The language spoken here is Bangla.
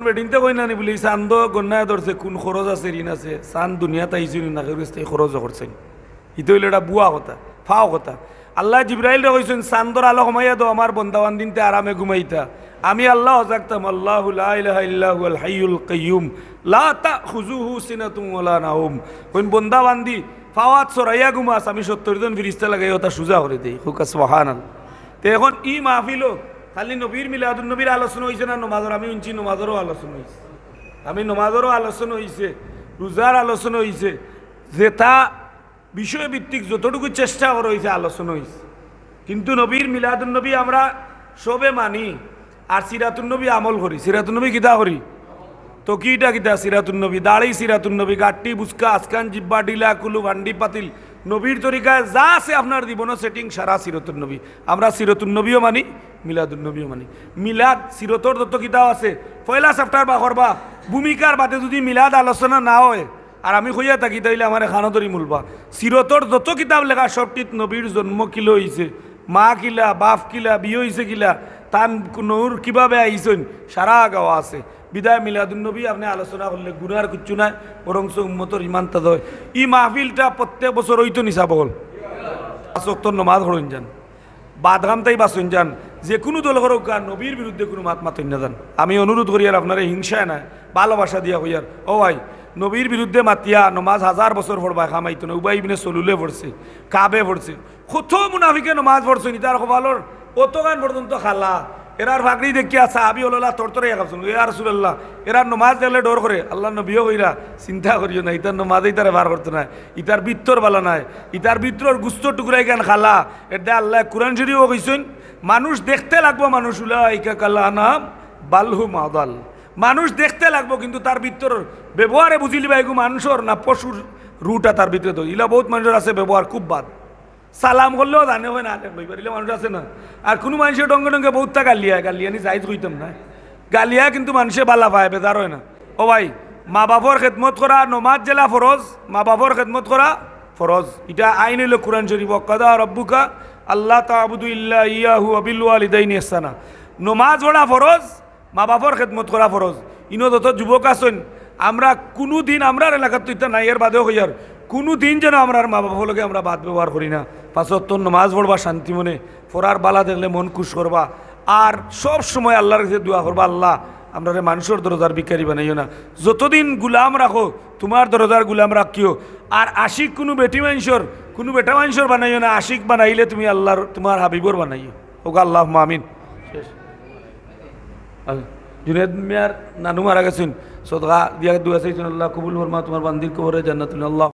বেডিংতে কই না নি বলি চান্দ গন্যায় ধরছে কোন খরচ আছে ঋণ আছে চান দুনিয়াত আইসি না এই খরচ করছেন ইতো হইলে এটা বুয়া কথা ফাও কথা আল্লাহ জিব্রাইল রে কইছেন চান্দর আলো কমাইয়া দাও আমার বন্দাবান দিনতে আরামে ঘুমাইতা আমি আল্লাহ অজাগতাম আল্লাহু লা ইলাহা ইল্লা হুয়াল হাইয়ুল কাইয়ুম লা তাখুযুহু সিনাতুন ওয়ালা নাওম কোন বন্দাবান্দি ফাওয়াত সরাইয়া ঘুমাস আমি 70 জন ফেরেশতা লাগাই ওটা সুজা করে দেই হুকা সুবহানাল্লাহ। তে এখন ই মাহফিলও খালি নবীর মিলাদুন নবীর আলোচনা হইছে না নমাজের আমি উনছি নমাজেরও আলোচনা হইছে আমি নমাজেরও আলোচনা হইছে রোজার আলোচনা হইছে যেটা বিষয়ভিত্তিক যতটুকু চেষ্টা করা হয়েছে আলোচনা হয়েছে কিন্তু নবীর মিলাদুন নবী আমরা সবে মানি আর সিরাতুন নবী আমল করি সিরাতুন নবী কিতা করি তো কিটা কিতা সিরাতুন নবী দাড়ি সিরাতুন নবী গাট্টি বুসকা আসকান জিব্বা ডিলা কুলু ভান্ডি পাতিল নবীর তরিকায় যা আছে আপনার জীবন সেটিং সারা সিরতুন নবী আমরা সিরতুন নবীও মানি মিলাদুন নবীও মানি মিলাদ সিরতর যত কিতাব আছে পয়লা চ্যাপ্টার বা করবা ভূমিকার বাদে যদি মিলাদ আলোচনা না হয় আর আমি কইয়া থাকি তাইলে আমার খানো ধরি মূলবা সিরতর যত কিতাব লেখা সবটিত নবীর জন্ম কিলো হয়েছে মা কিলা বাপ কিলা বিয়ে হয়েছে কিলা তান নূর কিভাবে আইসেন সারা গাওয়া আছে বিদায় মিলাদুন নবী আপনি আলোচনা করলে গুনার কিচ্ছু নাই বরং উম্মতর ইমান তা হয় ই মাহফিলটা প্রত্যেক বছর হইতো নিশা বল আসক্তর নমাজ হরণ যান বাদগাম তাই বাসন যান যে কোনো দল হোক আর নবীর বিরুদ্ধে কোনো মাত মাতন না যান আমি অনুরোধ করি আর আপনারা হিংসায় নাই ভালোবাসা দিয়া হইয়ার ও ভাই নবীর বিরুদ্ধে মাতিয়া নমাজ 1000 বছর পড়বা খামাইতো না উবাই ইবনে সলুলে পড়ছে কাবে পড়ছে কত মুনাফিকে নমাজ পড়ছে নি তার কপালর অত গান পর্যন্ত খালা এরার ভাগড়ি দেখিয়া সাহাবি হল্লা তরতরে খাবছেন ইয়া রাসূলুল্লাহ এরা নমাজ দেখলে ডর করে আল্লাহ নবীও কইরা চিন্তা করিও না ইতার নমাজই তারে বার করতে নাই ইতার বিত্তর বালা নাই ইতার বিত্তর গুস্ত টুকরাই গান খালা এটা আল্লাহ কুরআন শরীফও কইছেন মানুষ দেখতে লাগবো মানুষ উলাইকা কালানাম বালহু মাদাল মানুষ দেখতে লাগবো কিন্তু তার ভিতর ব্যবহারে বুঝিলিবা এগু মানুষের না পশুর রুটা তার ভিতরে তো ইলা বহুত মানুষের আছে ব্যবহার খুব বাদ সালাম করলেও জানে হয় না লইবারিলে মানুষ আছে না আর কোনো মানুষের ডঙ্গে ডঙ্গে বহুতটা গালিয়া নি যাইজ কইতাম না গালিয়া কিন্তু মানুষে বালা পায় বেজার হয় না ও ভাই মা বাবার খেদমত করা নমাজ জেলা ফরজ মা বাবার খেদমত করা ফরজ এটা আইন হইল কুরআন শরীফ কাদা রব্বুকা আল্লাহ তা'বুদু ইল্লা ইয়াহু ওয়া বিল ওয়ালিদাইনি ইহসানা নমাজ পড়া ফরজ মা বাবার খেদমত করা ফরজ ইনো যত যুবক আছেন আমরা কোনো দিন আমরা এলাকার তো ইত্যা নাই এর বাদেও হইয়ার কোনো দিন যেন আমরা মা বাবার লগে আমরা বাদ ব্যবহার করি না পাঁচত নমাজ পড়বা শান্তি মনে ফরার বালা দেখলে মন খুশ করবা আর সব সময় আল্লাহর কাছে দোয়া করবা আল্লাহ আমরা মানুষের দরজার ভিখারি বানাইও না যতদিন গুলাম রাখো তোমার দরজার গুলাম রাখিও আর আশিক কোনো বেটি মানুষের কোনো বেটা মানুষের বানাইও না আশিক বানাইলে তুমি আল্লাহর তোমার হাবিবর বানাইও ওগা আল্লাহ আমিন শেষ জুনেদ মিয়ার নানু মারা গেছেন সদকা দিয়া দুয়া চাইছেন আল্লাহ কবুল ফরমা তোমার বান্দির কবরে জান্নাতুল আল্লাহ